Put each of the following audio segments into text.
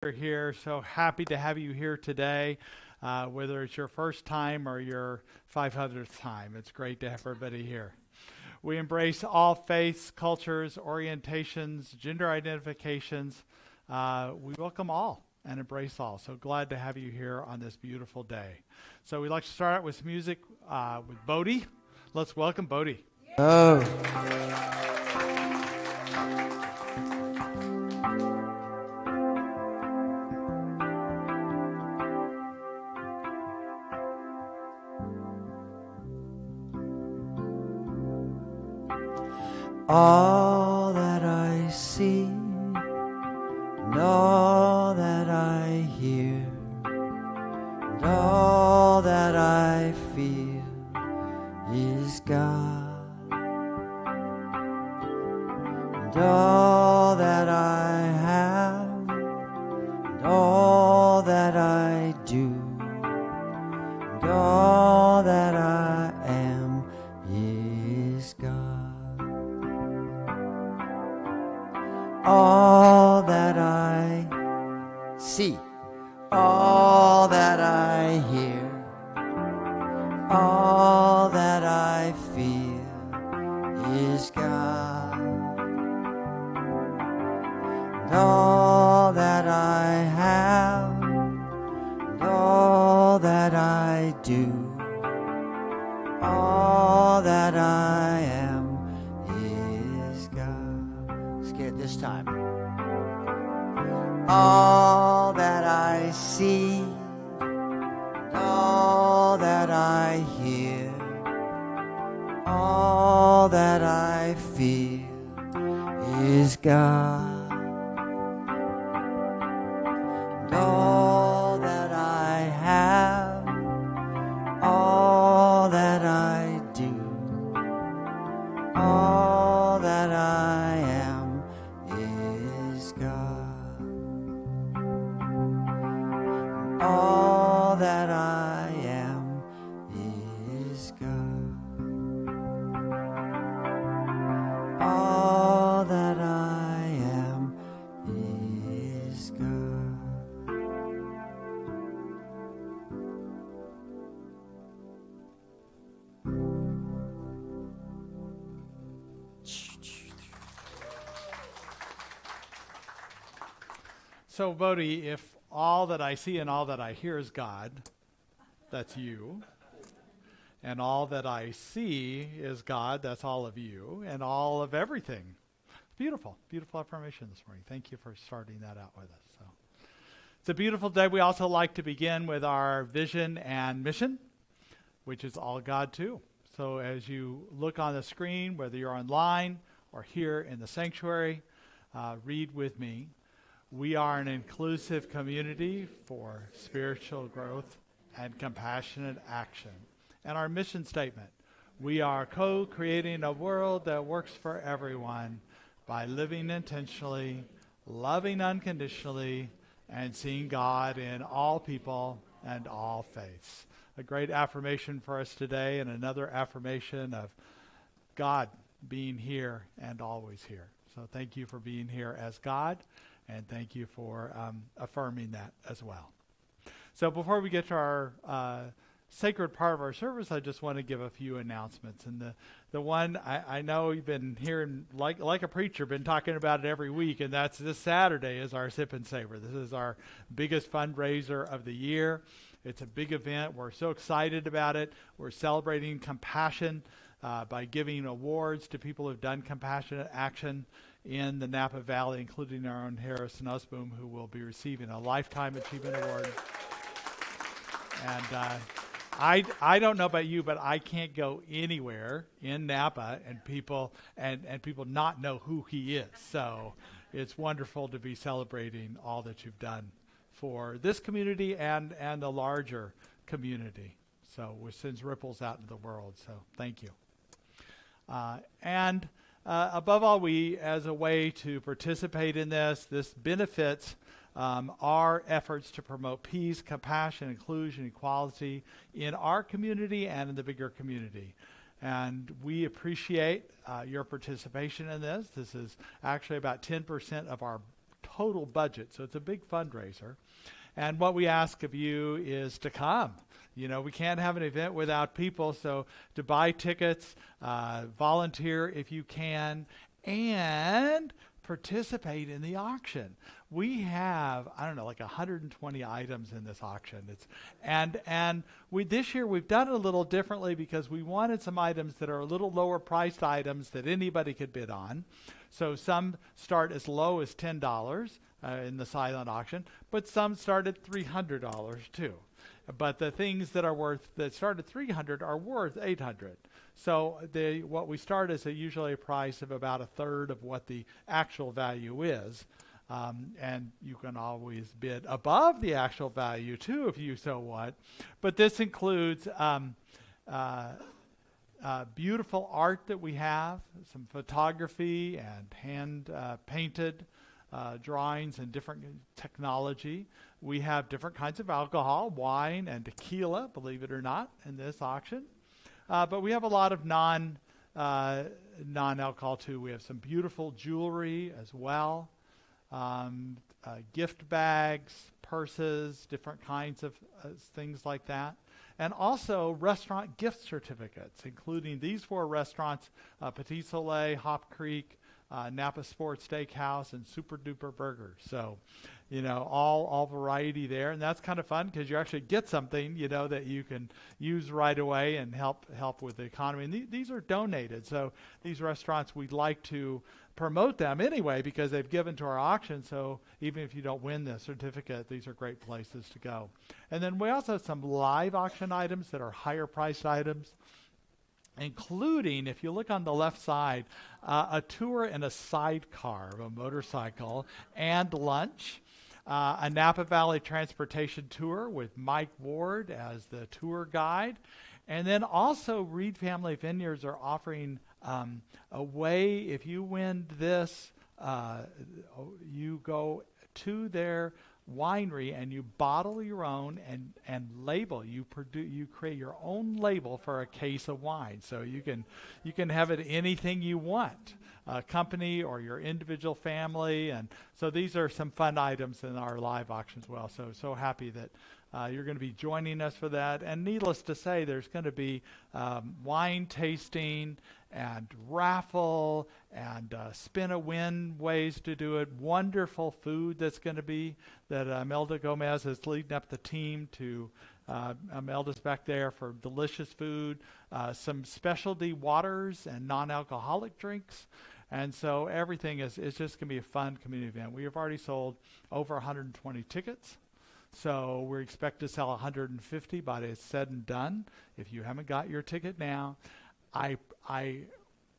You're here. So happy to have you here today, whether it's your first time or your 500th time. It's great to have everybody here. We embrace all faiths, cultures, orientations, gender identifications. We welcome all and embrace all. So glad to have you here on this beautiful day. So we'd like to start out with music with Bodhi. Let's welcome Bodhi. Oh. All that I see, and all that I hear, and all that I feel is God. And all that I have, and all that I do, and all that I am is God. All that I see, all that I hear, all that I feel is God. And all that I have, and all that I do, all that I am is God. Let's get it this time. All that I see, and all that I hear, all that I feel is God. And all that I have, all that I do, all that I am is God. All that I am is God. All that I am is God. So Bodhi, if all that I see and all that I hear is God, that's you. And all that I see is God, that's all of you, and all of everything. Beautiful, beautiful affirmation this morning. Thank you for starting that out with us. So, it's a beautiful day. We also like to begin with our vision and mission, which is all God too. So as you look on the screen, whether you're online or here in the sanctuary, read with me. We are an inclusive community for spiritual growth and compassionate action. And our mission statement, we are co-creating a world that works for everyone by living intentionally, loving unconditionally, and seeing God in all people and all faiths. A great affirmation for us today, and another affirmation of God being here and always here. So thank you for being here as God, and thank you for affirming that as well. So before we get to our sacred part of our service, I just want to give a few announcements. And the one I know you've been hearing, like a preacher, been talking about it every week, and that's this Saturday is our Sip and Savor. This is our biggest fundraiser of the year. It's a big event. We're so excited about it. We're celebrating compassion by giving awards to people who've done compassionate action in the Napa Valley, including our own Harrison Usboom, who will be receiving a Lifetime Achievement Award. And I don't know about you, but I can't go anywhere in Napa and people not know who he is. So it's wonderful to be celebrating all that you've done for this community and the larger community. So which sends ripples out into the world. So thank you. And above all, we, as a way to participate in this benefits our efforts to promote peace, compassion, inclusion, equality in our community and in the bigger community. And we appreciate your participation in this. This is actually about 10% of our total budget. So it's a big fundraiser. And what we ask of you is to come. You know, we can't have an event without people, so to buy tickets, volunteer if you can, and participate in the auction. We have, I don't know, like 120 items in this auction. And this year we've done it a little differently because we wanted some items that are a little lower priced items that anybody could bid on. So some start as low as $10 in the silent auction, but some start at $300 too. But the things that start at $300 are worth $800. So what we start is usually a price of about a third of what the actual value is. And you can always bid above the actual value too if you so want. But this includes beautiful art that we have, some photography and hand painted drawings and different technology. We have different kinds of alcohol, wine and tequila, believe it or not, in this auction. But we have a lot of non-alcohol too. We have some beautiful jewelry as well, gift bags, purses, different kinds of things like that. And also restaurant gift certificates, including these 4 restaurants, Petit Soleil, Hop Creek, Napa Sports Steakhouse, and Super Duper Burger. So, you know, all variety there. And that's kind of fun because you actually get something, you know, that you can use right away and help with the economy. And these are donated. So these restaurants, we'd like to promote them anyway because they've given to our auction. So even if you don't win the certificate, these are great places to go. And then we also have some live auction items that are higher priced items, including, if you look on the left side, a tour in a sidecar of a motorcycle and lunch, a Napa Valley transportation tour with Mike Ward as the tour guide. And then also Reed Family Vineyards are offering a way, if you win this, you go to their winery and you bottle your own and label. You create your own label for a case of wine, so you can have it anything you want, a company or your individual family. And so these are some fun items in our live auction as well. So happy that you're going to be joining us for that. And needless to say, there's going to be wine tasting and raffle and spin-a-win ways to do it. Wonderful food that's going to be that Imelda Gomez is leading up the team to. Imelda's back there for delicious food, some specialty waters and non-alcoholic drinks. And so everything is just going to be a fun community event. We have already sold over 120 tickets. So we expect to sell 150 by it's said and done. If you haven't got your ticket now, I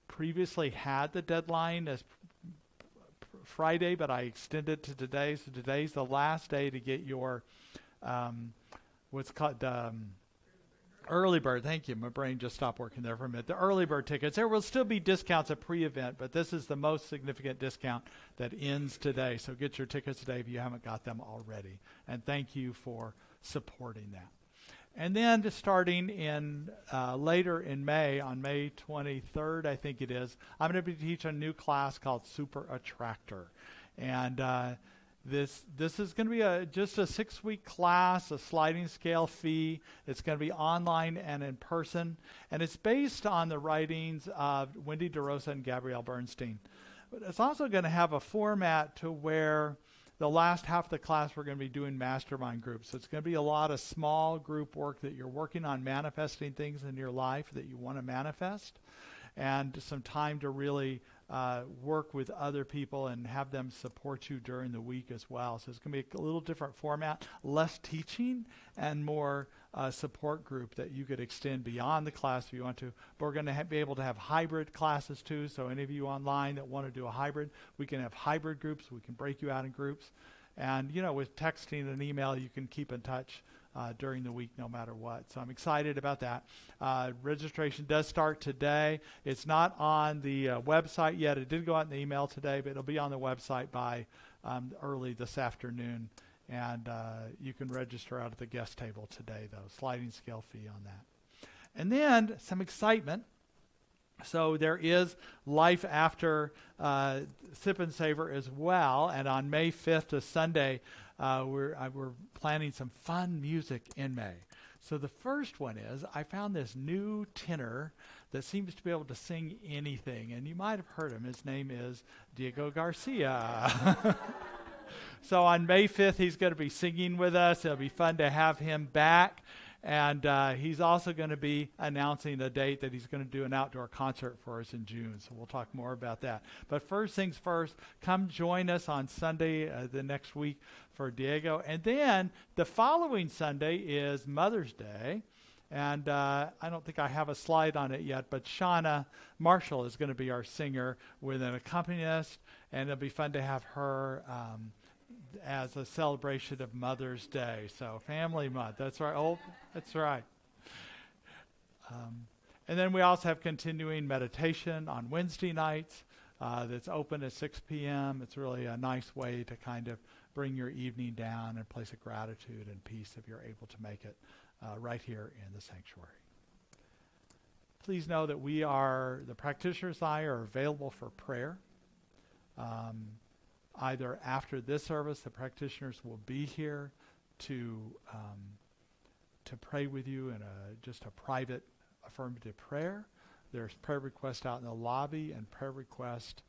previously had the deadline as Friday, but I extended to today. So today's the last day to get your what's called early bird. Thank you. My brain just stopped working there for a minute. The early bird tickets. There will still be discounts at pre-event, but this is the most significant discount that ends today. So get your tickets today if you haven't got them already. And thank you for supporting that. And then just starting in later in May, on May 23rd, I think it is, I'm going to be teaching a new class called Super Attractor. And this is going to be just a 6-week class, a sliding scale fee. It's going to be online and in person. And it's based on the writings of Wendy DeRosa and Gabrielle Bernstein. But it's also going to have a format to where the last half of the class we're going to be doing mastermind groups. So it's going to be a lot of small group work that you're working on manifesting things in your life that you want to manifest, and some time to really work with other people and have them support you during the week as well. So it's going to be a little different format, less teaching and more support group that you could extend beyond the class if you want to. But we're going to be able to have hybrid classes too. So any of you online that want to do a hybrid, we can have hybrid groups. We can break you out in groups. And, you know, with texting and email, you can keep in touch during the week no matter what. So I'm excited about that. Registration does start today. It's not on the website yet. It did go out in the email today, but it'll be on the website by early this afternoon. And you can register out at the guest table today, though. Sliding scale fee on that. And then some excitement. So there is life after Sip and Savor as well. And on May 5th, this Sunday, we're planning some fun music in May. So the first one is, I found this new tenor that seems to be able to sing anything. And you might have heard him. His name is Diego Garcia. So on May 5th, he's going to be singing with us. It'll be fun to have him back. And he's also going to be announcing a date that he's going to do an outdoor concert for us in June. So we'll talk more about that. But first things first, come join us on Sunday the next week for Diego. And then the following Sunday is Mother's Day. And I don't think I have a slide on it yet, but Shauna Marshall is going to be our singer with an accompanist. And it'll be fun to have her as a celebration of Mother's Day. So Family Month, that's right. Oh, that's right. And then we also have continuing meditation on Wednesday nights that's open at 6 p.m. It's really a nice way to kind of bring your evening down in a place of gratitude and peace if you're able to make it right here in the sanctuary. Please know that the practitioners and I are available for prayer. Either after this service, the practitioners will be here to pray with you in just a private affirmative prayer. There's prayer requests out in the lobby and prayer requests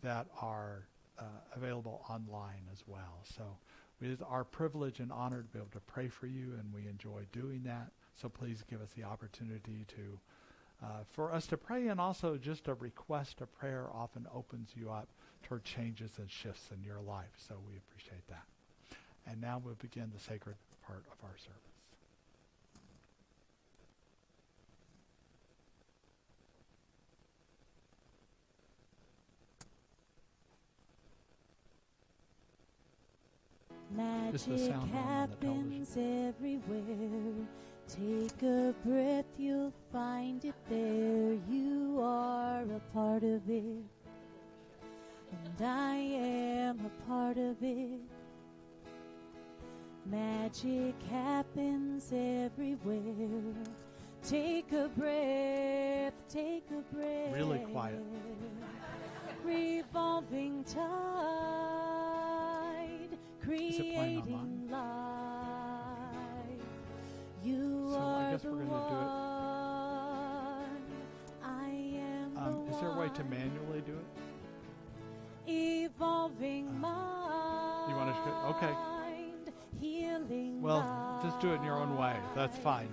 that are available online as well. So it is our privilege and honor to be able to pray for you, and we enjoy doing that. So please give us the opportunity for us to pray, and also just a request of prayer often opens you up toward changes and shifts in your life. So we appreciate that. And now we'll begin the sacred part of our service. Magic happens everywhere. Take a breath, you'll find it there. You are a part of it, and I am a part of it. Magic happens everywhere. Take a breath, take a breath. Really quiet. Revolving tide, creating life. You are the one. I am the one. Is there a way to manually do it? Evolving mind. You want to? Okay. Healing. Well, just do it in your own way. That's fine.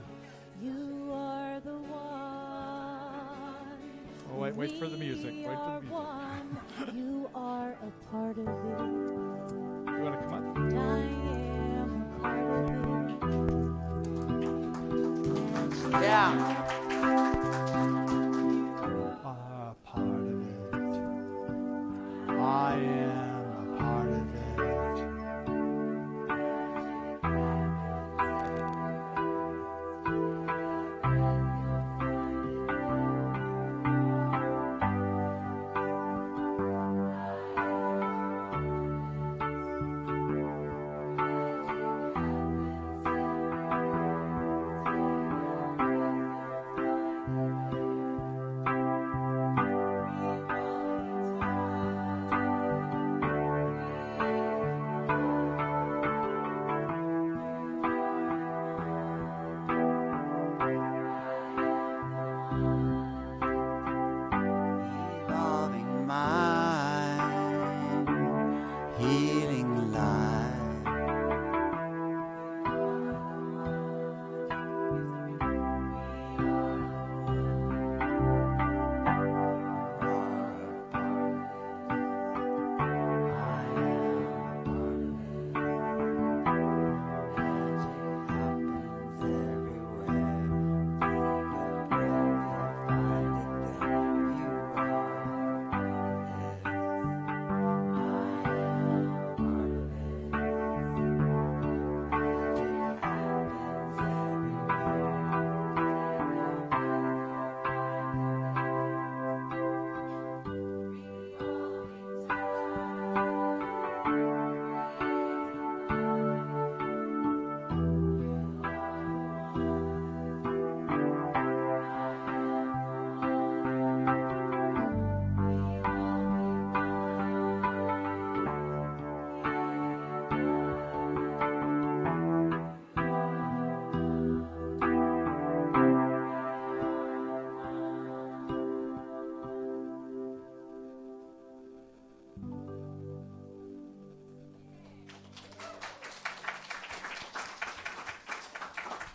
You are the one. Oh, wait for the music. Wait for the music. You are a part of it. You want to come up? I am a part of it. Yeah. Part of it. I am a part of it.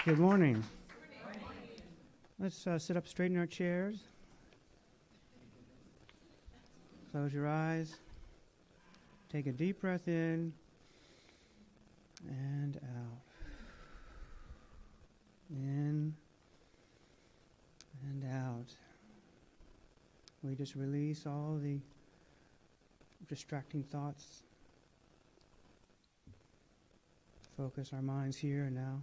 Good morning. Let's sit up straight in our chairs. Close your eyes. Take a deep breath in and out. In and out. We just release all the distracting thoughts. Focus our minds here and now.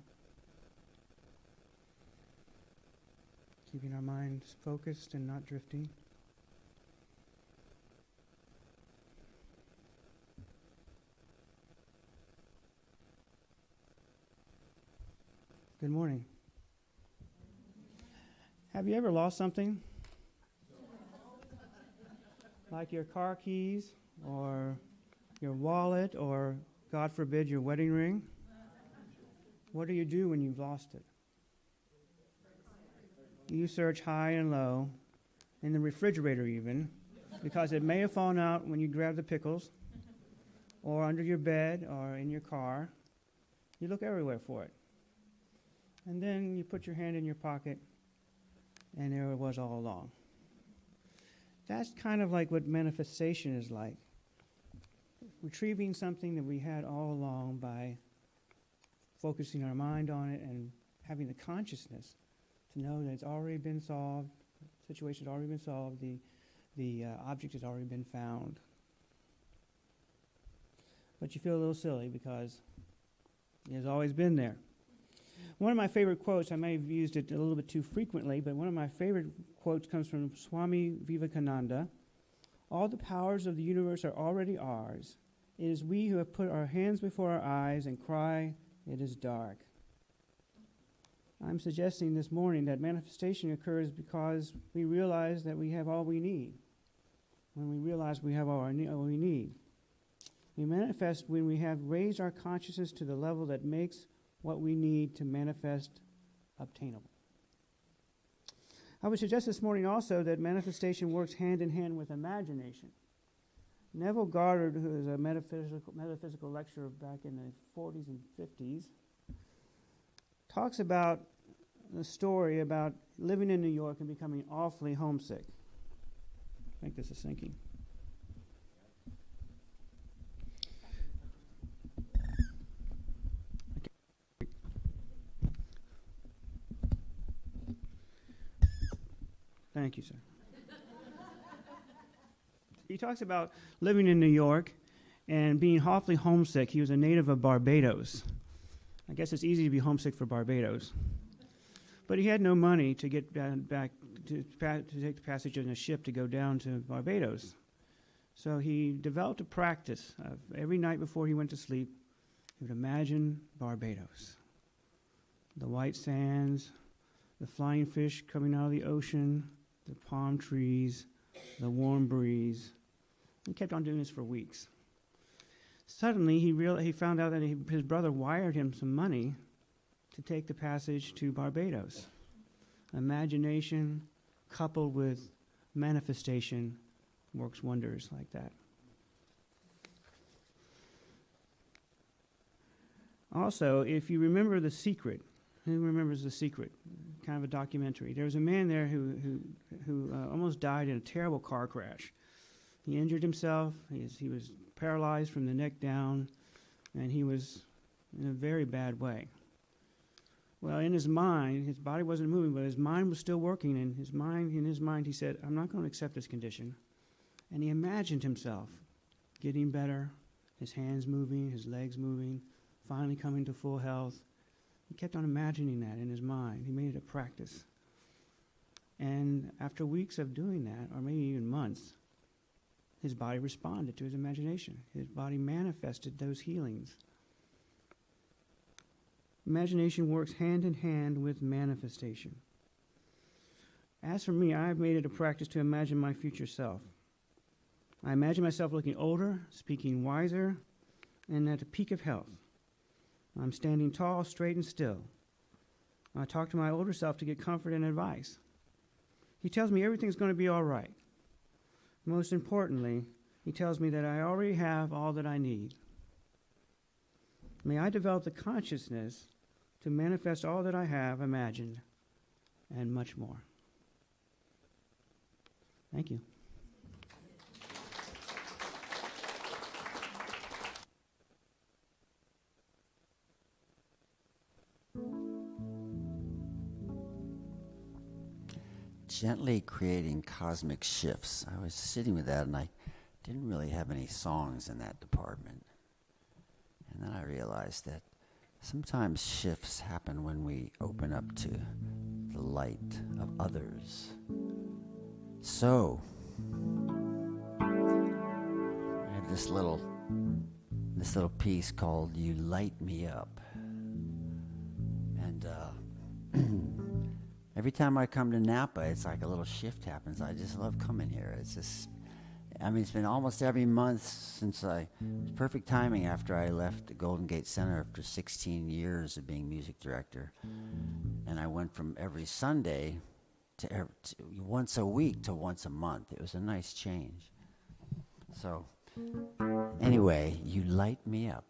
Keeping our minds focused and not drifting. Good morning. Have you ever lost something? Like your car keys, or your wallet, or, God forbid, your wedding ring? What do you do when you've lost it? You search high and low, in the refrigerator even, because it may have fallen out when you grabbed the pickles, or under your bed, or in your car. You look everywhere for it. And then you put your hand in your pocket, and there it was all along. That's kind of like what manifestation is like. Retrieving something that we had all along by focusing our mind on it and having the consciousness to know that it's already been solved, the situation has already been solved, the object has already been found. But you feel a little silly because it has always been there. One of my favorite quotes, I may have used it a little bit too frequently, but one of my favorite quotes comes from Swami Vivekananda. All the powers of the universe are already ours. It is we who have put our hands before our eyes and cry, it is dark. I'm suggesting this morning that manifestation occurs because we realize that we have all we need. When we realize we have all we need. We manifest when we have raised our consciousness to the level that makes what we need to manifest obtainable. I would suggest this morning also that manifestation works hand in hand with imagination. Neville Goddard, who is a metaphysical lecturer back in the 40s and 50s, talks about a story about living in New York and becoming awfully homesick. I think this is sinking. Thank you, sir. He talks about living in New York and being awfully homesick. He was a native of Barbados. I guess it's easy to be homesick for Barbados. But he had no money to get back to take the passage on a ship to go down to Barbados. So he developed a practice of every night before he went to sleep, he would imagine Barbados. The white sands, the flying fish coming out of the ocean, the palm trees, the warm breeze. He kept on doing this for weeks. Suddenly, he found out that his brother wired him some money to take the passage to Barbados. Imagination coupled with manifestation works wonders like that. Also, if you remember The Secret, who remembers The Secret? Kind of a documentary. There was a man there who almost died in a terrible car crash. He injured himself. He was paralyzed from the neck down, and he was in a very bad way. Well, in his mind, his body wasn't moving, but his mind was still working. And in his mind, he said, "I'm not going to accept this condition." And he imagined himself getting better, his hands moving, his legs moving, finally coming to full health. He kept on imagining that in his mind. He made it a practice. And after weeks of doing that, or maybe even months, his body responded to his imagination. His body manifested those healings. Imagination works hand in hand with manifestation. As for me, I've made it a practice to imagine my future self. I imagine myself looking older, speaking wiser, and at the peak of health. I'm standing tall, straight, and still. I talk to my older self to get comfort and advice. He tells me everything's going to be all right. Most importantly, he tells me that I already have all that I need. May I develop the consciousness to manifest all that I have imagined and much more. Thank you. Gently creating cosmic shifts. I was sitting with that and I didn't really have any songs in that department. And then I realized that sometimes shifts happen when we open up to the light of others. So, I have this little piece called "You Light Me Up," and every time I come to Napa, it's like a little shift happens. I just love coming here. It's just, it's been almost every month since perfect timing after I left the Golden Gate Center after 16 years of being music director. And I went from every Sunday to once a week to once a month. It was a nice change. So, anyway, you light me up.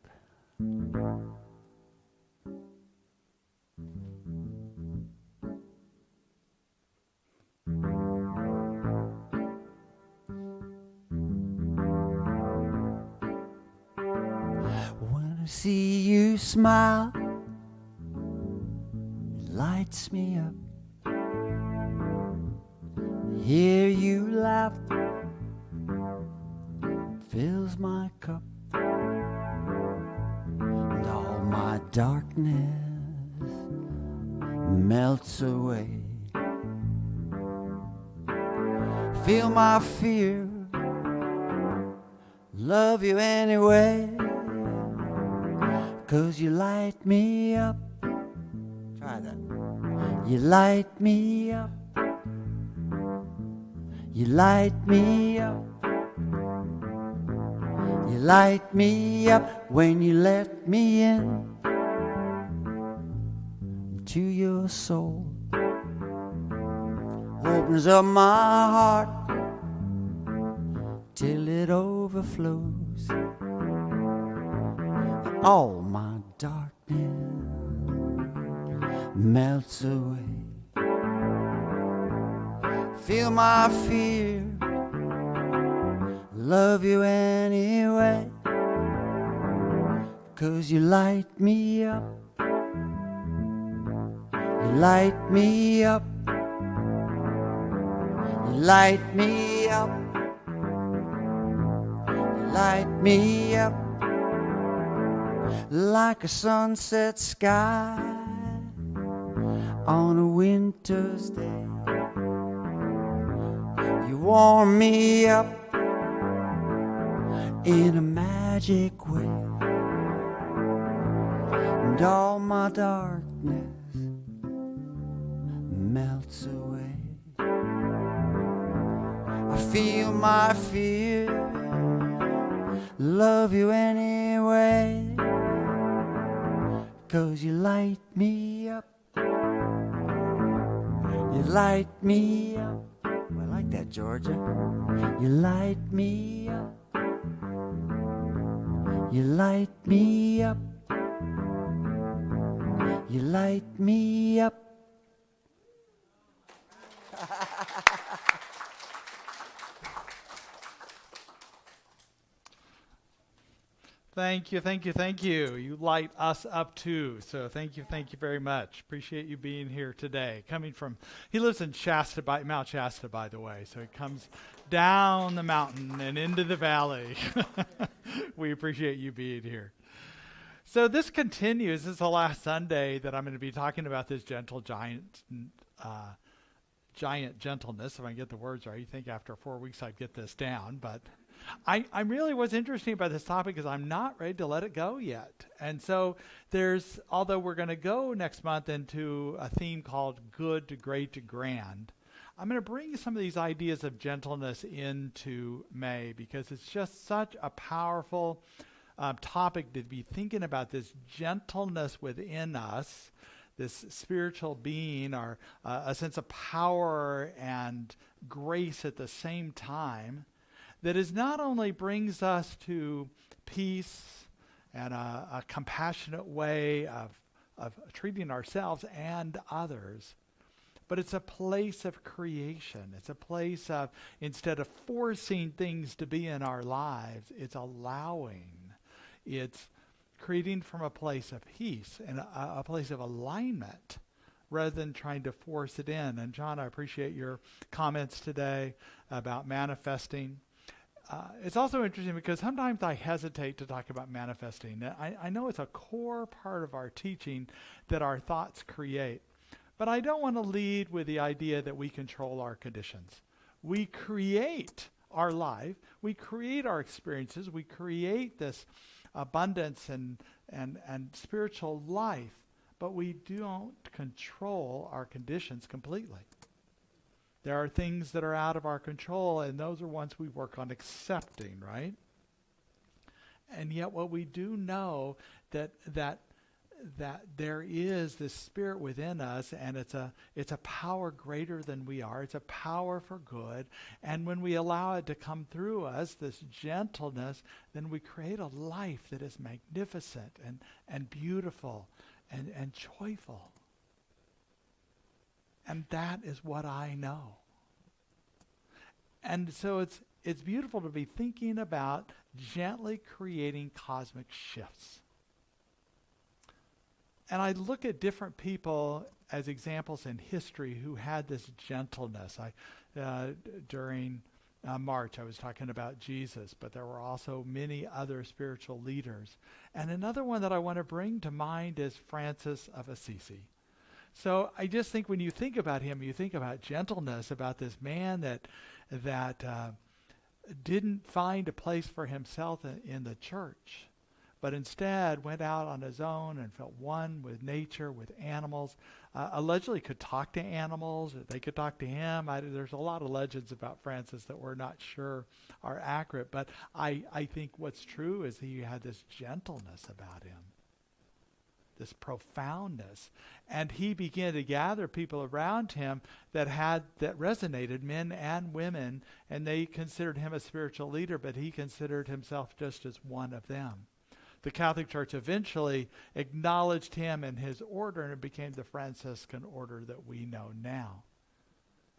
When I see you smile, it lights me up. Hear you laugh, fills my cup, and all my darkness melts away. Feel my fear, love you anyway, 'cause you light me up. Try that. You light me up. You light me up. You light me up when you let me in to your soul. Opens up my heart till it overflows. All my darkness melts away. Feel my fear, love you anyway, 'cause you light me up. You light me up. You light me up. You light me up like a sunset sky on a winter's day. You warm me up in a magic way, and all my darkness melts away. I feel my fear, love you anyway, 'cause you light me up. You light me up. I like that, Georgia. You light me up. You light me up. You light me up. Thank you, thank you, thank you. You light us up too. So thank you very much. Appreciate you being here today. He lives in Mount Shasta, by the way. So he comes down the mountain and into the valley. We appreciate you being here. So this continues. This is the last Sunday that I'm going to be talking about this giant gentleness. If I get the words right, you think after 4 weeks I'd get this down, but I really was interested about this topic because I'm not ready to let it go yet. And so although we're going to go next month into a theme called Good to Great to Grand, I'm going to bring some of these ideas of gentleness into May because it's just such a powerful topic to be thinking about this gentleness within us, this spiritual being, or a sense of power and grace at the same time, that is not only brings us to peace and a compassionate way of treating ourselves and others. But it's a place of creation. It's a place of, instead of forcing things to be in our lives, it's allowing. It's creating from a place of peace and a place of alignment rather than trying to force it in. And John, I appreciate your comments today about manifesting. It's also interesting because sometimes I hesitate to talk about manifesting. I know it's a core part of our teaching that our thoughts create. But I don't want to lead with the idea that we control our conditions. We create our life. We create our experiences. We create this abundance and spiritual life. But we don't control our conditions completely. There are things that are out of our control, and those are ones we work on accepting, right? And yet what we do know that there is this spirit within us, and it's a power greater than we are. It's a power for good. And when we allow it to come through us, this gentleness, then we create a life that is magnificent and beautiful and joyful. And that is what I know. And so it's beautiful to be thinking about gently creating cosmic shifts. And I look at different people as examples in history who had this gentleness. During March, I was talking about Jesus, but there were also many other spiritual leaders. And another one that I want to bring to mind is Francis of Assisi. So I just think when you think about him, you think about gentleness, about this man that didn't find a place for himself in the church, but instead went out on his own and felt one with nature, with animals, allegedly could talk to animals, or they could talk to him. There's a lot of legends about Francis that we're not sure are accurate, but I think what's true is he had this gentleness about him, this profoundness. And he began to gather people around him that resonated, men and women, and they considered him a spiritual leader, but he considered himself just as one of them. The Catholic Church eventually acknowledged him and his order, and it became the Franciscan order that we know now.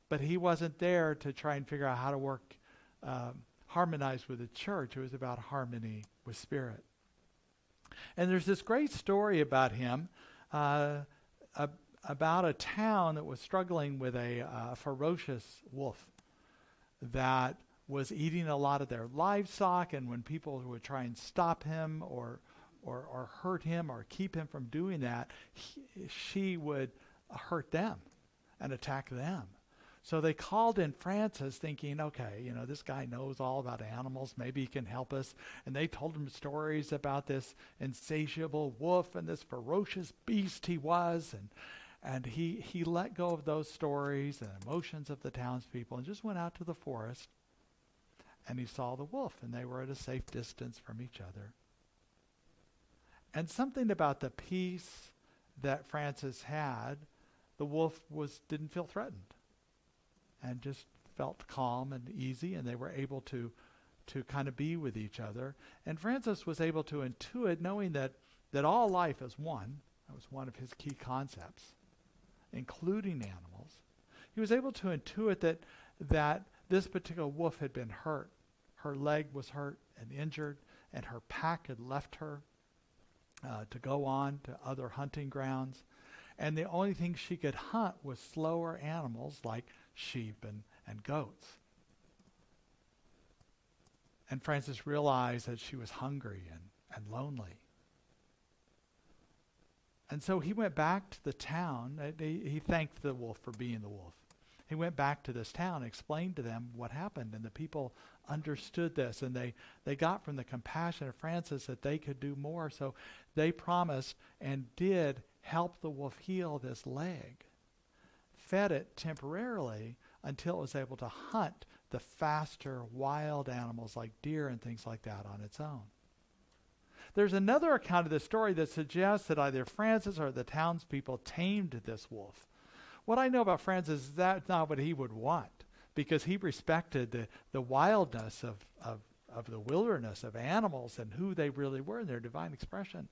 But he wasn't there to try and figure out how to harmonize with the church. It was about harmony with spirit. And there's this great story about him, about a town that was struggling with a ferocious wolf that was eating a lot of their livestock, and when people would try and stop him or hurt him or keep him from doing that, she would hurt them and attack them. So they called in Francis thinking, okay, this guy knows all about animals, maybe he can help us. And they told him stories about this insatiable wolf and this ferocious beast he was. And he let go of those stories and emotions of the townspeople and just went out to the forest. And he saw the wolf, and they were at a safe distance from each other. And something about the peace that Francis had, the wolf didn't feel threatened, and just felt calm and easy, and they were able to kind of be with each other. And Francis was able to intuit, knowing that all life is one. That was one of his key concepts, including animals. He was able to intuit that this particular wolf had been hurt. Her leg was hurt and injured, and her pack had left her to go on to other hunting grounds. And the only thing she could hunt was slower animals like sheep and goats. And Francis realized that she was hungry and lonely. And so he went back to the town. He thanked the wolf for being the wolf. He went back to this town, explained to them what happened, and the people understood this, and they got from the compassion of Francis that they could do more. So they promised and did help the wolf heal this leg, fed it temporarily until it was able to hunt the faster wild animals like deer and things like that on its own. There's another account of this story that suggests that either Francis or the townspeople tamed this wolf. What I know about Francis is that's not what he would want, because he respected the wildness of the wilderness, of animals and who they really were in their divine expression.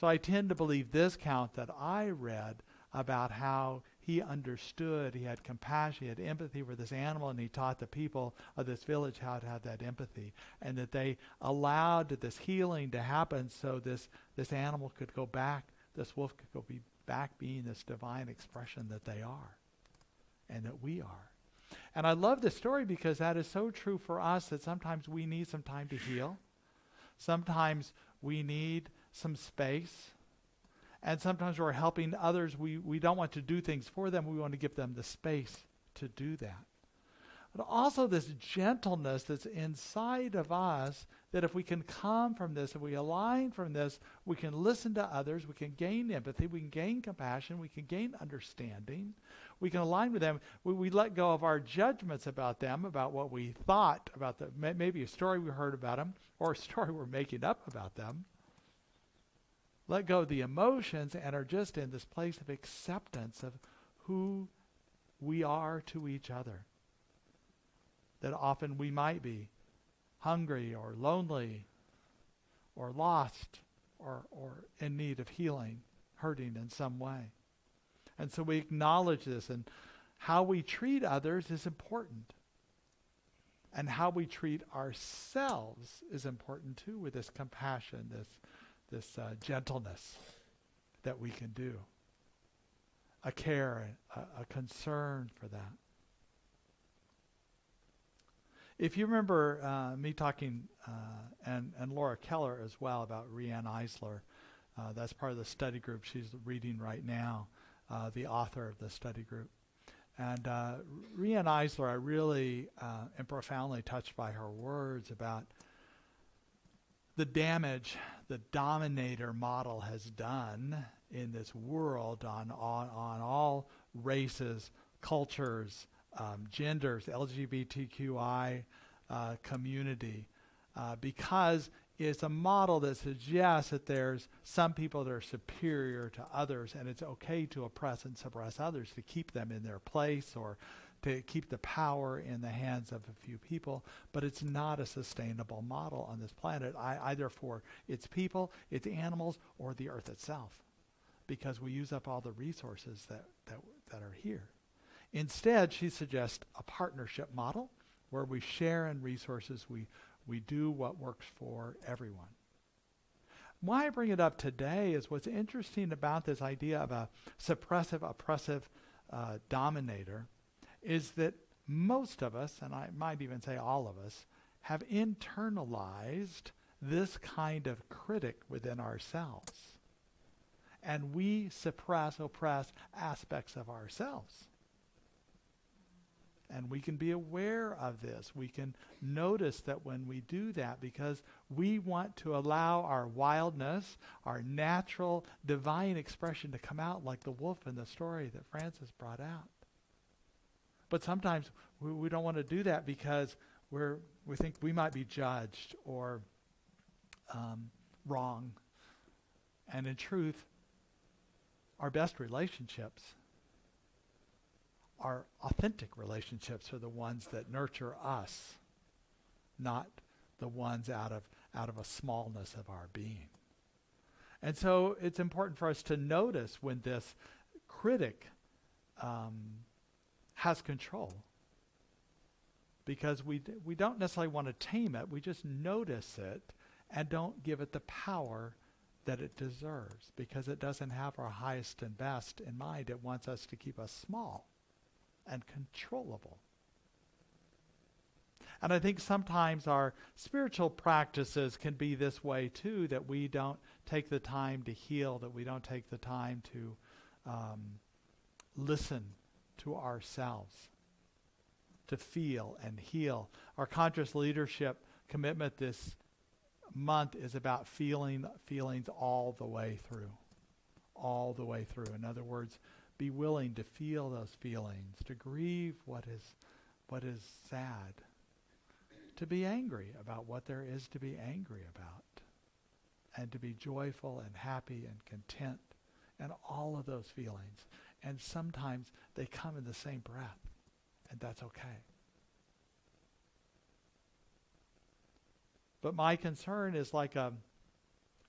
So I tend to believe this count that I read about how he understood, he had compassion, he had empathy for this animal, and he taught the people of this village how to have that empathy, and that they allowed this healing to happen so this animal could go back, this wolf could go back being this divine expression that they are and that we are. And I love this story because that is so true for us, that sometimes we need some time to heal. Sometimes we need some space. And sometimes we're helping others. We don't want to do things for them. We want to give them the space to do that. But also this gentleness that's inside of us, that if we can come from this, if we align from this, we can listen to others, we can gain empathy, we can gain compassion, we can gain understanding, we can align with them. We let go of our judgments about them, about what we thought about them, maybe a story we heard about them, or a story we're making up about them. Let go of the emotions and are just in this place of acceptance of who we are to each other. That often we might be hungry or lonely or lost or in need of healing, hurting in some way. And so we acknowledge this, and how we treat others is important. And how we treat ourselves is important too, with this compassion, this gentleness that we can do. A care, a concern for that. If you remember me talking, and Laura Keller as well, about Riane Eisler, that's part of the study group she's reading right now, the author of the study group. And Riane Eisler, I really am profoundly touched by her words about the damage the dominator model has done in this world on all races, cultures, genders, LGBTQI community, because it's a model that suggests that there's some people that are superior to others, and it's okay to oppress and suppress others to keep them in their place or to keep the power in the hands of a few people. But it's not a sustainable model on this planet, either for its people, its animals, or the earth itself, because we use up all the resources that are here. Instead, she suggests a partnership model where we share in resources, we do what works for everyone. Why I bring it up today is what's interesting about this idea of a suppressive, oppressive dominator is that most of us, and I might even say all of us, have internalized this kind of critic within ourselves. And we suppress, oppress aspects of ourselves. And we can be aware of this. We can notice that when we do that, because we want to allow our wildness, our natural divine expression to come out like the wolf in the story that Francis brought out. But sometimes we don't want to do that because we think we might be judged or wrong. And in truth, our best relationships, our authentic relationships, are the ones that nurture us, not the ones out of a smallness of our being. And so it's important for us to notice when this critic has control, because we don't necessarily want to tame it. We just notice it and don't give it the power that it deserves, because it doesn't have our highest and best in mind. It wants us to keep us small and controllable. And I think sometimes our spiritual practices can be this way too, that we don't take the time to heal, that we don't take the time to listen to ourselves, to feel and heal. Our conscious leadership commitment this month is about feelings all the way through. All the way through. In other words, be willing to feel those feelings, to grieve what is sad, to be angry about what there is to be angry about, and to be joyful and happy and content, and all of those feelings. And sometimes they come in the same breath, and that's okay. But my concern is like a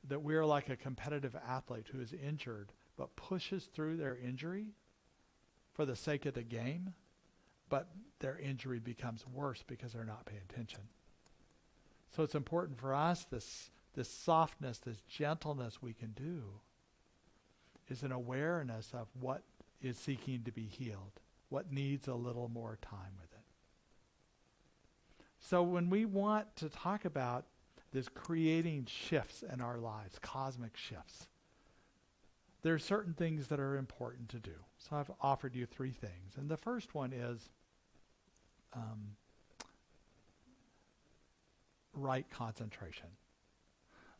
that we're like a competitive athlete who is injured but pushes through their injury for the sake of the game, but their injury becomes worse because they're not paying attention. So it's important for us, this softness, this gentleness we can do is an awareness of what is seeking to be healed, what needs a little more time with it. So when we want to talk about this creating shifts in our lives, cosmic shifts, there are certain things that are important to do. So I've offered you 3 things. And the first one is right concentration.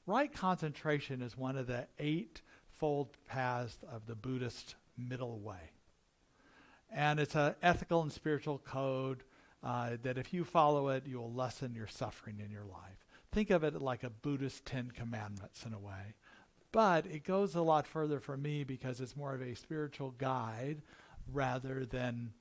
Right concentration is one of the 8-fold paths of the Buddhist middle way. And it's an ethical and spiritual code that if you follow it, you'll lessen your suffering in your life. Think of it like a Buddhist 10 Commandments in a way. But it goes a lot further for me because it's more of a spiritual guide rather than,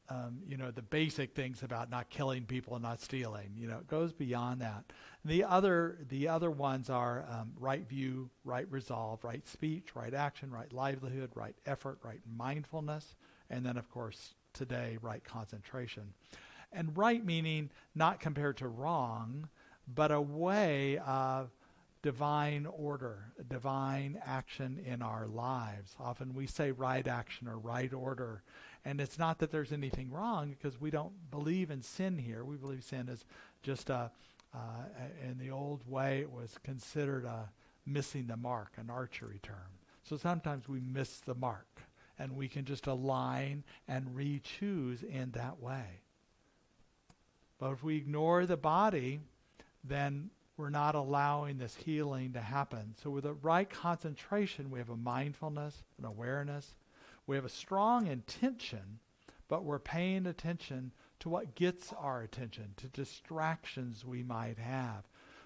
the basic things about not killing people and not stealing. It goes beyond that. The other ones are right view, right resolve, right speech, right action, right livelihood, right effort, right mindfulness, and then, of course, today, right concentration. And right meaning not compared to wrong, but a way of divine order, divine action in our lives. Often we say right action or right order, and it's not that there's anything wrong because we don't believe in sin here. We believe sin is just in the old way it was considered missing the mark, an archery term. So sometimes we miss the mark, and we can just align and re-choose in that way. But if we ignore the body, then we're not allowing this healing to happen. So with the right concentration, we have a mindfulness, an awareness. We have a strong intention, but we're paying attention to what gets our attention, to distractions we might have.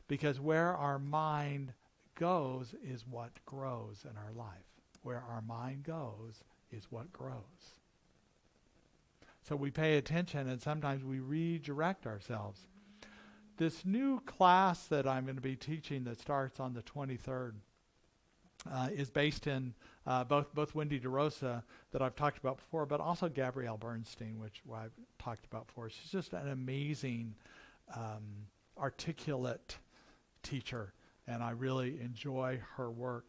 Because where our mind goes is what grows in our life. Where our mind goes is what grows. So we pay attention, and sometimes we redirect ourselves. This new class that I'm going to be teaching that starts on the 23rd is based in both Wendy DeRosa that I've talked about before, but also Gabrielle Bernstein, which I've talked about before. She's just an amazing, articulate teacher, and I really enjoy her work.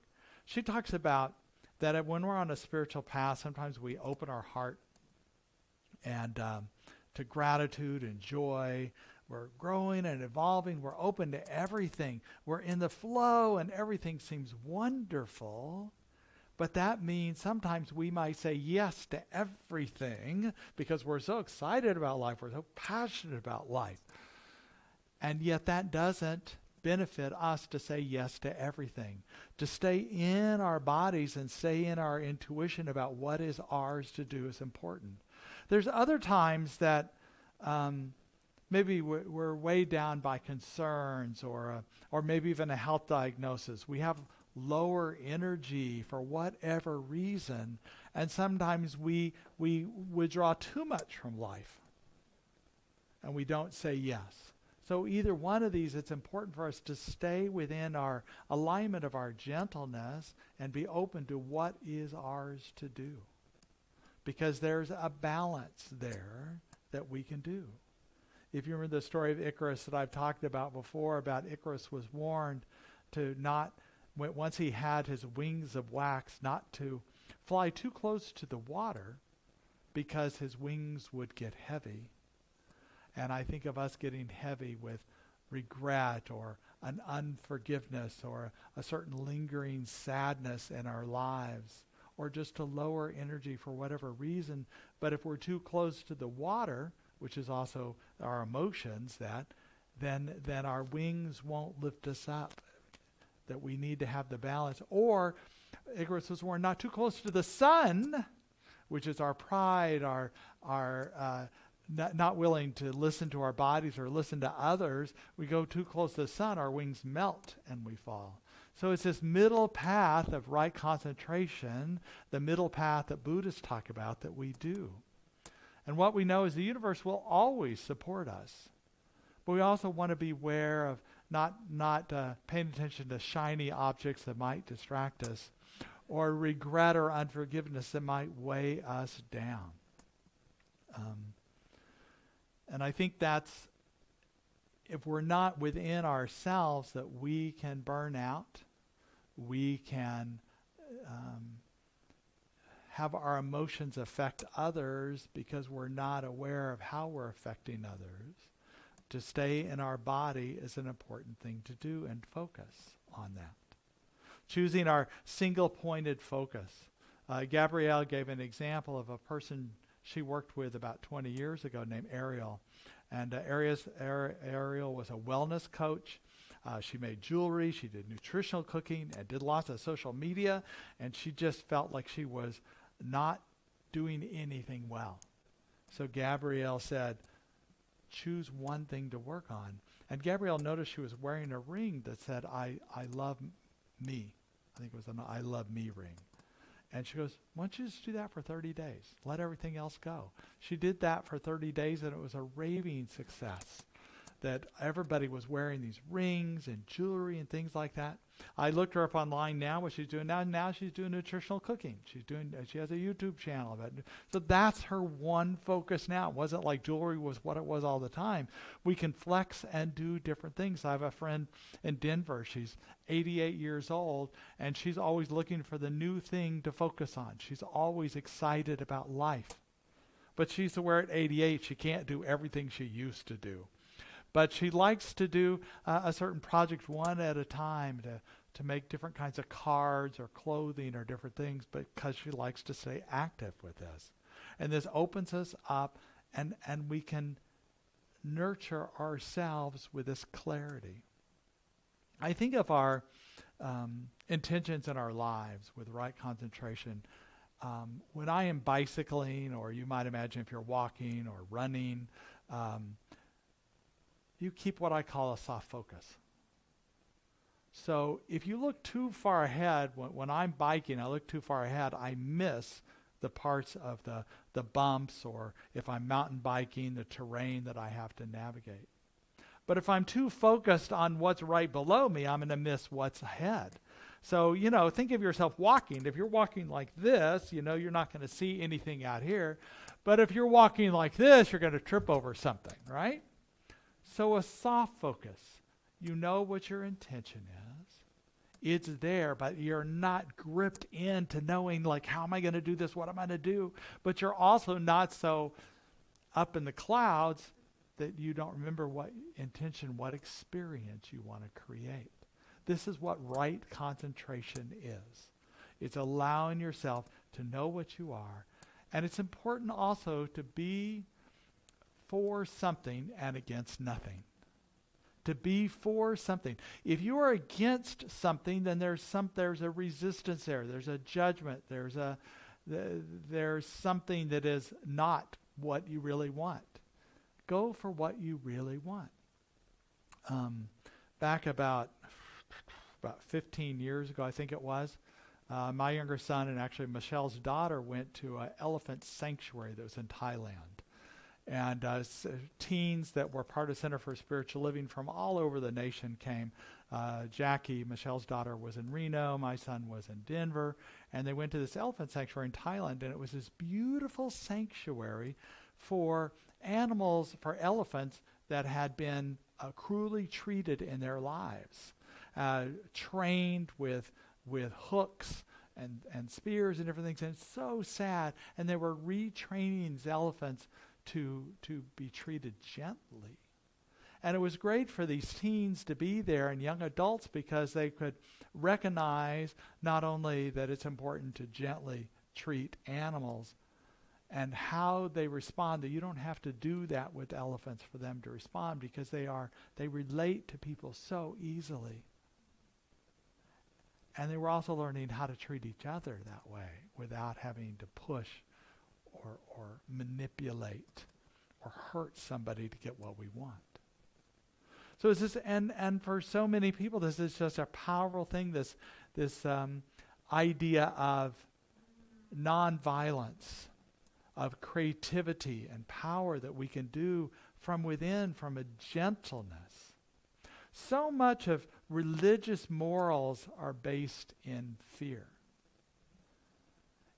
She talks about that when we're on a spiritual path, sometimes we open our heart and to gratitude and joy. We're growing and evolving. We're open to everything. We're in the flow and everything seems wonderful. But that means sometimes we might say yes to everything because we're so excited about life. We're so passionate about life. And yet that doesn't benefit us to say yes to everything. To stay in our bodies and stay in our intuition about what is ours to do is important. There's other times that maybe we're weighed down by concerns or maybe even a health diagnosis. We have lower energy for whatever reason, and sometimes we withdraw too much from life and we don't say yes. So either one of these, it's important for us to stay within our alignment of our gentleness and be open to what is ours to do, because there's a balance there that we can do. If you remember the story of Icarus that I've talked about before, about Icarus was warned to not, once he had his wings of wax, not to fly too close to the water because his wings would get heavy. And I think of us getting heavy with regret or an unforgiveness or a certain lingering sadness in our lives, or just a lower energy for whatever reason. But if we're too close to the water, which is also our emotions, then our wings won't lift us up. That we need to have the balance. Or Icarus was warned not too close to the sun, which is our pride, our not willing to listen to our bodies or listen to others. We go too close to the sun, our wings melt and we fall. So it's this middle path of right concentration, the middle path that Buddhists talk about, that we do. And what we know is the universe will always support us. But we also want to be aware of not paying attention to shiny objects that might distract us, or regret or unforgiveness that might weigh us down. And I think that's, if we're not within ourselves, that we can burn out, we can have our emotions affect others because we're not aware of how we're affecting others. To stay in our body is an important thing to do and focus on that. Choosing our single-pointed focus. Gabrielle gave an example of a person she worked with about 20 years ago named Ariel. And Ariel was a wellness coach. She made jewelry, she did nutritional cooking, and did lots of social media. And she just felt like she was not doing anything well. So Gabrielle said, choose one thing to work on. And Gabrielle noticed she was wearing a ring that said, I love me. I think it was an I love me ring. And she goes, why don't you just do that for 30 days? Let everything else go. She did that for 30 days, and it was a raving success. That everybody was wearing these rings and jewelry and things like that. I looked her up online now, what she's doing now. Now she's doing nutritional cooking. She has a YouTube channel of it. So that's her one focus now. It wasn't like jewelry was what it was all the time. We can flex and do different things. I have a friend in Denver. She's 88 years old, and she's always looking for the new thing to focus on. She's always excited about life. But she's aware at 88 she can't do everything she used to do. But she likes to do a certain project one at a time to make different kinds of cards or clothing or different things, because she likes to stay active with this. And this opens us up, and we can nurture ourselves with this clarity. I think of our intentions in our lives with right concentration. When I am bicycling, or you might imagine if you're walking or running, you keep what I call a soft focus. So if you look too far ahead, when I'm biking, I look too far ahead, I miss the parts of the bumps, or if I'm mountain biking, the terrain that I have to navigate. But if I'm too focused on what's right below me, I'm going to miss what's ahead. So, think of yourself walking. If you're walking like this, you're not going to see anything out here. But if you're walking like this, you're going to trip over something, right? So a soft focus, you know what your intention is. It's there, but you're not gripped into knowing, like, how am I going to do this? What am I going to do? But you're also not so up in the clouds that you don't remember what intention, what experience you want to create. This is what right concentration is. It's allowing yourself to know what you are. And it's important also to be for something and against nothing. To be for something. If you are against something, then there's a resistance there. There's a judgment. There's something that is not what you really want. Go for what you really want. Back about 15 years ago, I think it was, my younger son and actually Michelle's daughter went to an elephant sanctuary that was in Thailand. And teens that were part of Center for Spiritual Living from all over the nation came. Jackie, Michelle's daughter, was in Reno. My son was in Denver. And they went to this elephant sanctuary in Thailand. And it was this beautiful sanctuary for animals, for elephants that had been cruelly treated in their lives. Trained with hooks and spears and different things. And it's so sad. And they were retraining these elephants to be treated gently. And it was great for these teens to be there and young adults, because they could recognize not only that it's important to gently treat animals and how they respond, that you don't have to do that with elephants for them to respond, because they relate to people so easily. And they were also learning how to treat each other that way without having to push or manipulate or hurt somebody to get what we want. So it's this, and for so many people, this is just a powerful thing. This idea of nonviolence, of creativity and power that we can do from within, from a gentleness. So much of religious morals are based in fear.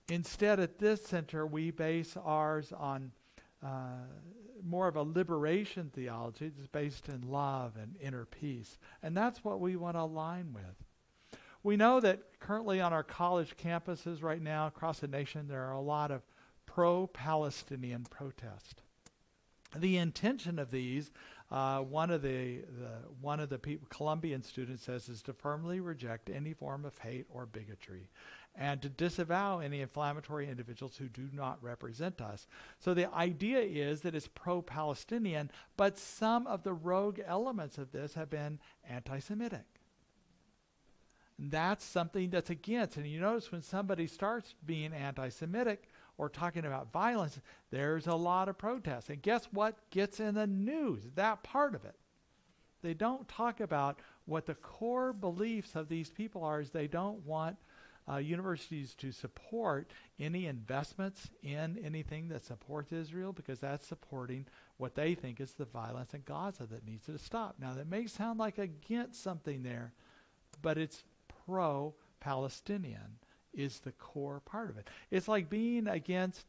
Instead, at this center, we base ours on more of a liberation theology that's based in love and inner peace. And that's what we want to align with. We know that currently on our college campuses right now across the nation, there are a lot of pro-Palestinian protests. The intention of these, one of the Colombian students says, is to firmly reject any form of hate or bigotry, and to disavow any inflammatory individuals who do not represent us. So the idea is that it's pro-Palestinian, but some of the rogue elements of this have been anti-Semitic. And that's something that's against. And you notice when somebody starts being anti-Semitic or talking about violence, there's a lot of protests. And guess what gets in the news? That part of it. They don't talk about what the core beliefs of these people are, is they don't want universities to support any investments in anything that supports Israel, because that's supporting what they think is the violence in Gaza that needs to stop. Now, that may sound like against something there, but it's pro-Palestinian is the core part of it. It's like being against,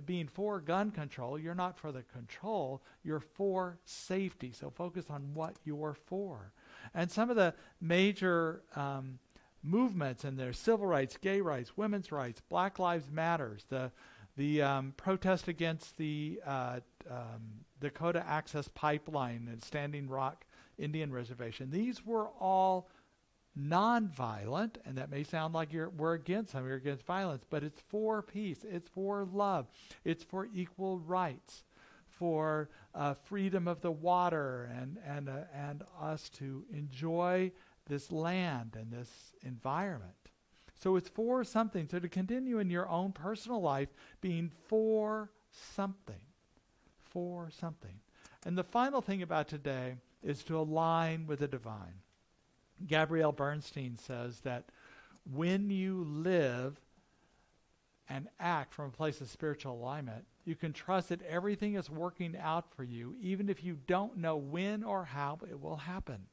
being for gun control. You're not for the control, you're for safety. So focus on what you're for. And some of the major movements and their civil rights, gay rights, women's rights, Black Lives Matters, the protest against the Dakota Access Pipeline and Standing Rock Indian Reservation. These were all nonviolent, and that may sound like we're against them, you're against violence, but it's for peace, it's for love, it's for equal rights, for freedom of the water, and us to enjoy this land and this environment. So it's for something. So to continue in your own personal life being for something. For something. And the final thing about today is to align with the divine. Gabrielle Bernstein says that when you live and act from a place of spiritual alignment, you can trust that everything is working out for you, even if you don't know when or how it will happen.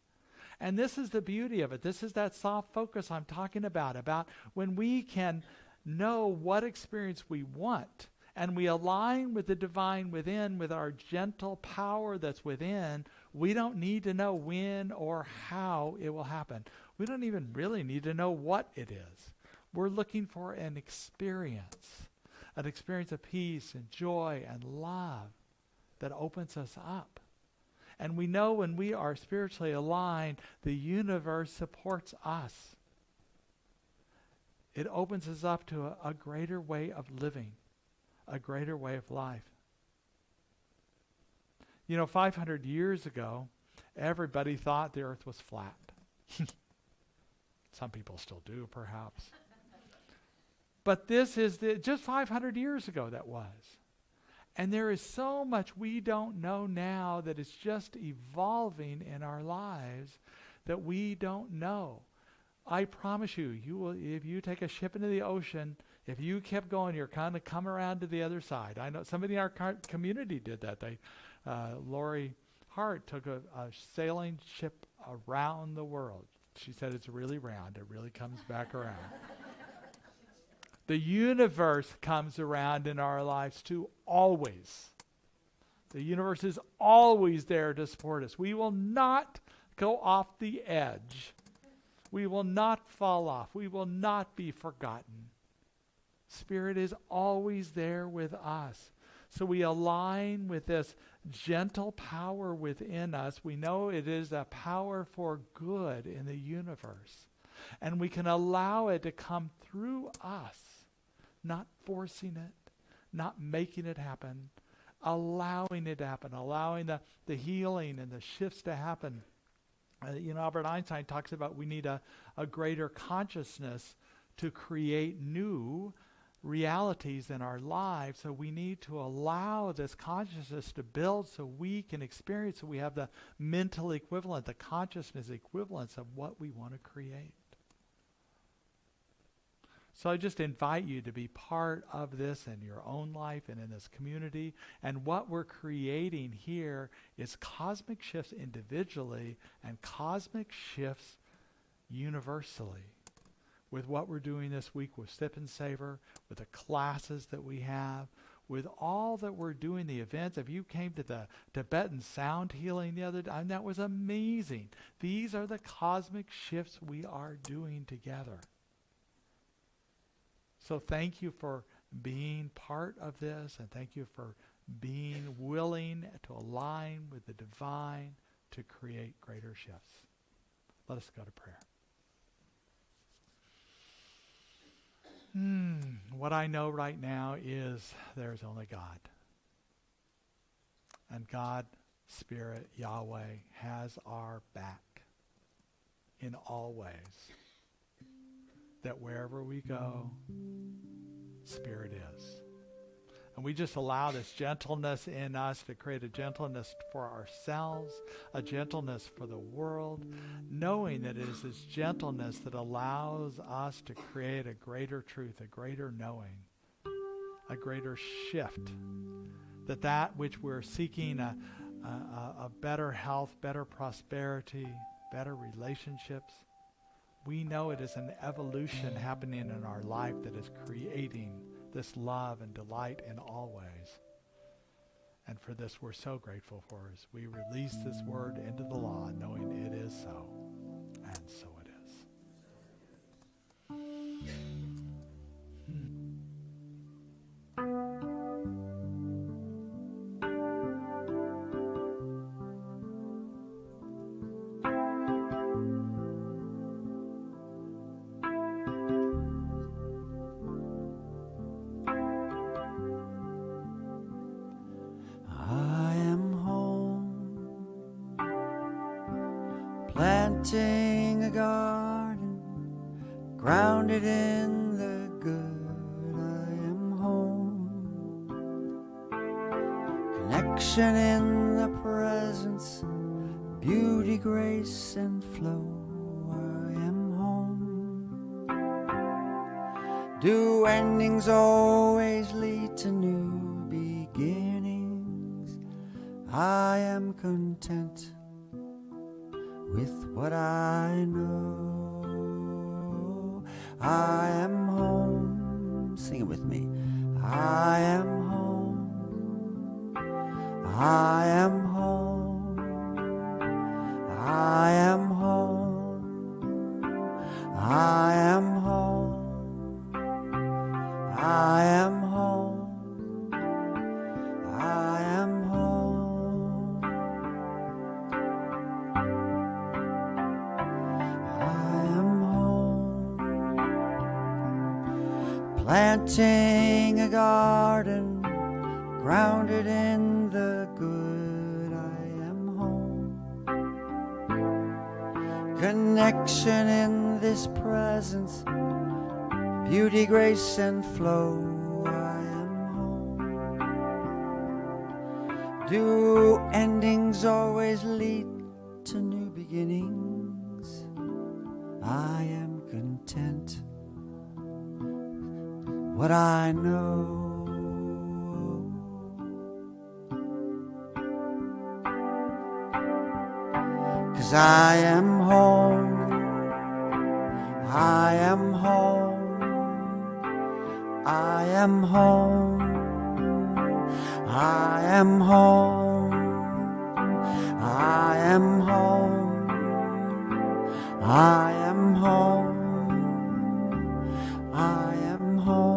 And this is the beauty of it. This is that soft focus I'm talking about when we can know what experience we want, and we align with the divine within, with our gentle power that's within. We don't need to know when or how it will happen. We don't even really need to know what it is. We're looking for an experience of peace and joy and love that opens us up. And we know when we are spiritually aligned, the universe supports us. It opens us up to a greater way of living, a greater way of life. 500 years ago, everybody thought the earth was flat. Some people still do, perhaps. But this is just 500 years ago that was. And there is so much we don't know now that is just evolving in our lives that we don't know. I promise you, if you take a ship into the ocean, if you kept going, you're kind of come around to the other side. I know somebody in our community did that. Lori Hart took a sailing ship around the world. She said it's really round. It really comes back around. The universe comes around in our lives too, always. The universe is always there to support us. We will not go off the edge. We will not fall off. We will not be forgotten. Spirit is always there with us. So we align with this gentle power within us. We know it is a power for good in the universe. And we can allow it to come through us. Not forcing it, not making it happen, allowing it to happen, allowing the healing and the shifts to happen. Albert Einstein talks about we need a greater consciousness to create new realities in our lives. So we need to allow this consciousness to build so we can experience, so we have the mental equivalent, the consciousness equivalence of what we want to create. So I just invite you to be part of this in your own life and in this community. And what we're creating here is cosmic shifts individually and cosmic shifts universally. With what we're doing this week with Sip and Savor, with the classes that we have, with all that we're doing, the events. If you came to the Tibetan sound healing the other day, that was amazing. These are the cosmic shifts we are doing together. So thank you for being part of this, and thank you for being willing to align with the divine to create greater shifts. Let us go to prayer. What I know right now is there's only God. And God, Spirit, Yahweh, has our back in all ways. That wherever we go, Spirit is. And we just allow this gentleness in us to create a gentleness for ourselves, a gentleness for the world, knowing that it is this gentleness that allows us to create a greater truth, a greater knowing, a greater shift. That which we're seeking, a better health, better prosperity, better relationships, we know it is an evolution happening in our life that is creating this love and delight in all ways. And for this we're so grateful for as we release this word into the law, knowing it is so, and so it is. Planting a garden, grounded in the good, I am home. Connection in the presence, beauty, grace, and flow, I am home. Do endings always lead to new beginnings? I am content with what I know. I am home. Sing it with me. I am home. I am home. I am home. I am home. I am home. I am home. Planting a garden, grounded in the good, I am home. Connection in this presence, beauty, grace, and flow, I am home. Do endings always lead to new beginnings? I am content what I know. 'Cause I am home. I am home. I am home. I am home. I am home. I am home. I am home.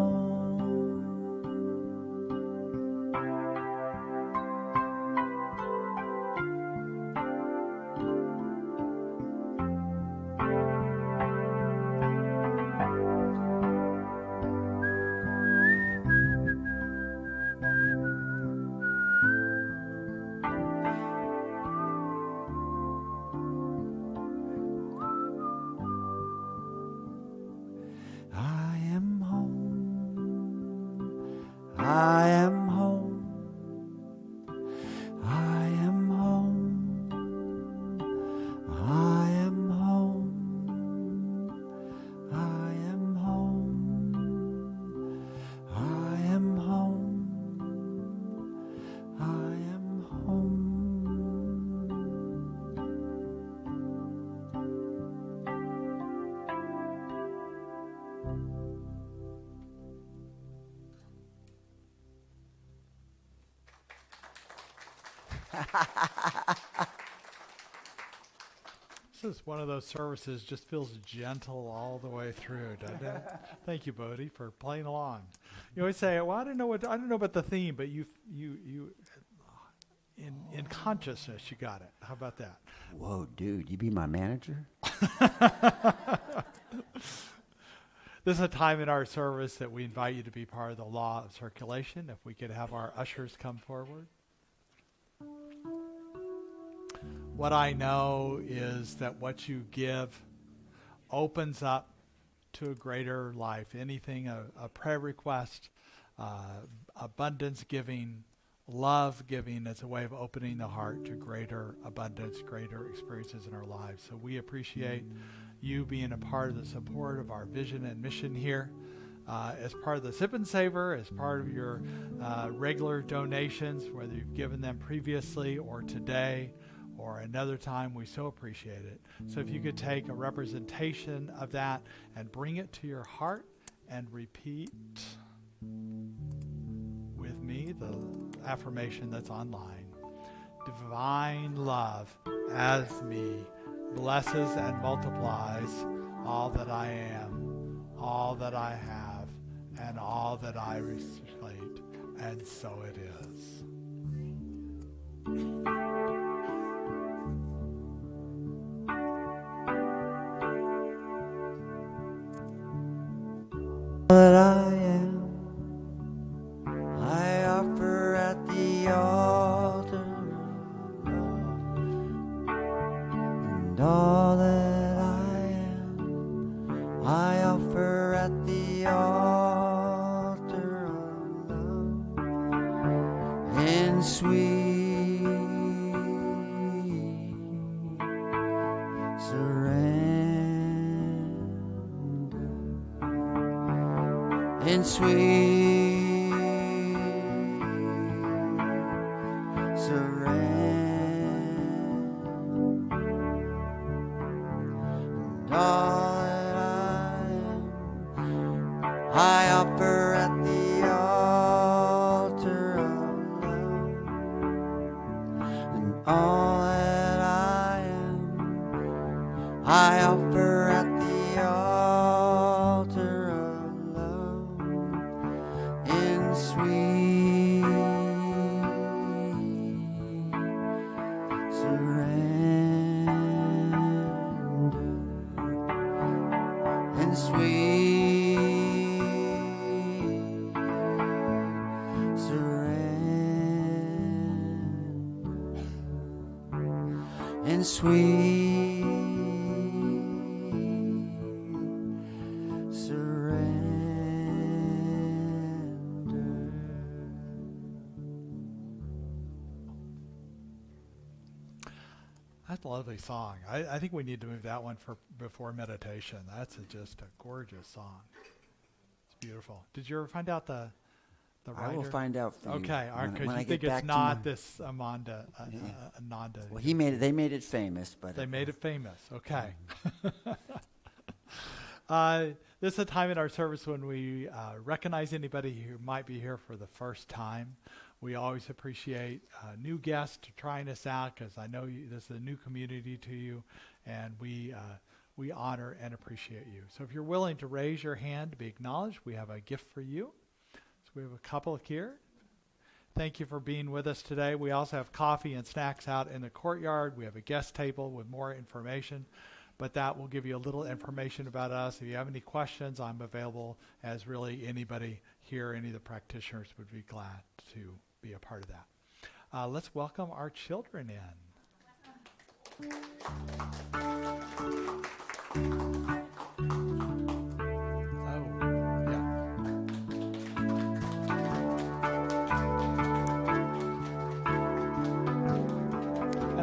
I am home. I am home. I am home. I am home. This is one of those services just feels gentle all the way through, doesn't it? Thank you, Bodhi, for playing along. You always say, "Well, I don't know about the theme, but you, in consciousness, you got it." How about that? Whoa, dude, you be my manager? This is a time in our service that we invite you to be part of the law of circulation. If we could have our ushers come forward. What I know is that what you give opens up to a greater life. Anything, a prayer request, abundance giving, love giving as a way of opening the heart to greater abundance, greater experiences in our lives. So we appreciate you being a part of the support of our vision and mission here. As part of the Sip and Savor, as part of your regular donations, whether you've given them previously or today, or another time, we so appreciate it. So if you could take a representation of that and bring it to your heart and repeat with me the affirmation that's online. Divine love as me blesses and multiplies all that I am, all that I have, and all that I recite, and so it is. That I am, I offer at the altar of love, and all that I am, I offer at the altar of love, in sweet surrender. In sweet surrender, and all that I am, I offer at the altar of love, and all that I am, I offer at the altar of sweet surrender, and sweet surrender, and sweet surrender. That's a lovely song. I think we need to move that one for before meditation. That's just a gorgeous song. It's beautiful. Did you ever find out the writer? I will find out for you. Okay, when I you get think back it's to not this Ananda. Ananda. Well, they made it famous, but They made it famous. Okay. This is a time in our service when we recognize anybody who might be here for the first time. We always appreciate new guests trying us out because I know this is a new community to you, and we honor and appreciate you. So if you're willing to raise your hand to be acknowledged, we have a gift for you. So we have a couple here. Thank you for being with us today. We also have coffee and snacks out in the courtyard. We have a guest table with more information, but that will give you a little information about us. If you have any questions, I'm available, as really anybody here, any of the practitioners would be glad to be a part of that. Let's welcome our children in.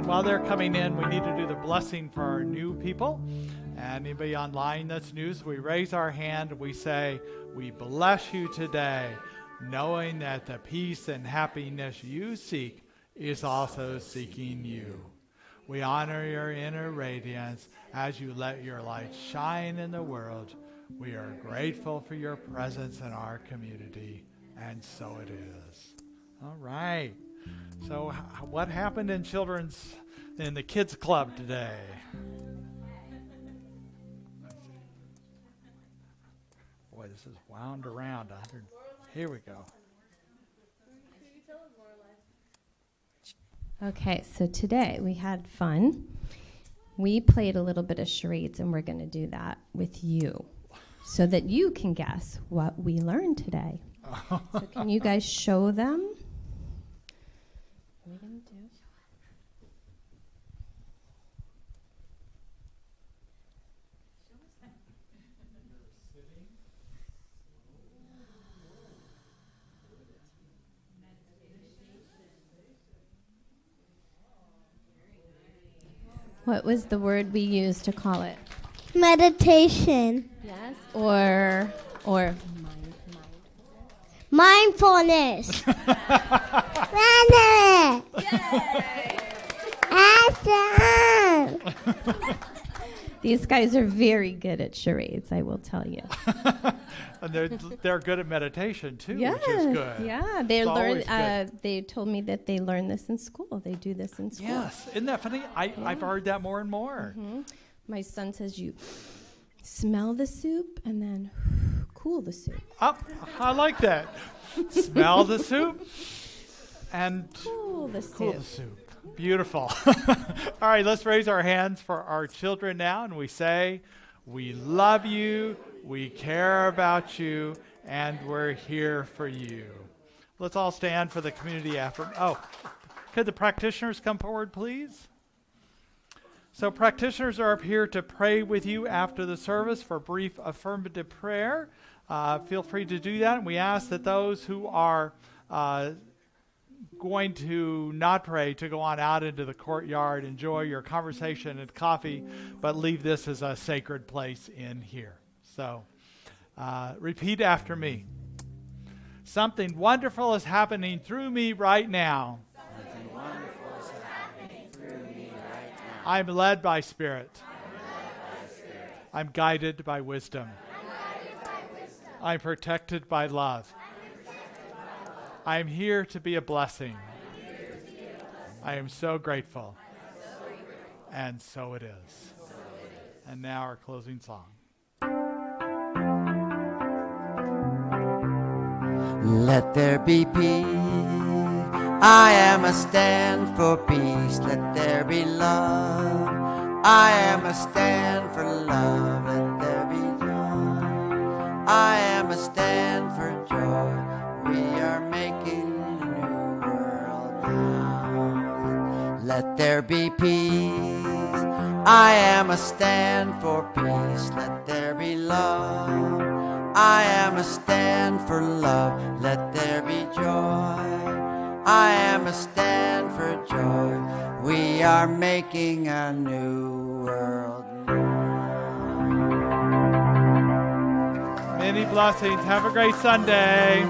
While they're coming in, we need to do the blessing for our new people. And anybody online that's new, so we raise our hand, we say, we bless you today, knowing that the peace and happiness you seek is also seeking you. We honor your inner radiance as you let your light shine in the world. We are grateful for your presence in our community, and so it is. All right. So what happened in the kids club today? Boy, this is wound around 100. Here we go. Okay, so today we had fun. We played a little bit of charades, and we're going to do that with you so that you can guess what we learned today. So can you guys show them? What are we going to do? What was the word we used to call it? Meditation. Yes. Or Mindfulness. Awesome. these guys are very good at charades, I will tell you. And they're good at meditation too, Yes, which is good. yeah. They It's learn. always good. They told me that they learn this in school. They do this in school. Yes, isn't that funny? I've heard that more and more. Mm-hmm. My son says you smell the soup and then cool the soup. Oh, I like that. Smell the soup and Cool the cool soup. the soup. Beautiful. All right, let's raise our hands for our children now, and we say, we love you, we care about you, and we're here for you. Let's all stand for the community effort. Oh, could the practitioners come forward, please? So practitioners are up here to pray with you after the service for brief affirmative prayer. Feel free to do that. And we ask that those who are going to not pray to go on out into the courtyard, enjoy your conversation and coffee, but leave this as a sacred place in here. So repeat after me. Something wonderful is happening through me right now. Something wonderful is happening through me right now. I'm led by Spirit. I'm guided by wisdom. I'm protected by love. I am here to be a blessing. I am so grateful. And so it is. And now our closing song. Let there be peace. I am a stand for peace. Let there be love. I am a stand for love. Let there be joy. I am a stand for joy. We are making a new world now. Let there be peace. I am a stand for peace. Let there be love. I am a stand for love. Let there be joy. I am a stand for joy. We are making a new world. Many blessings. Have a great Sunday.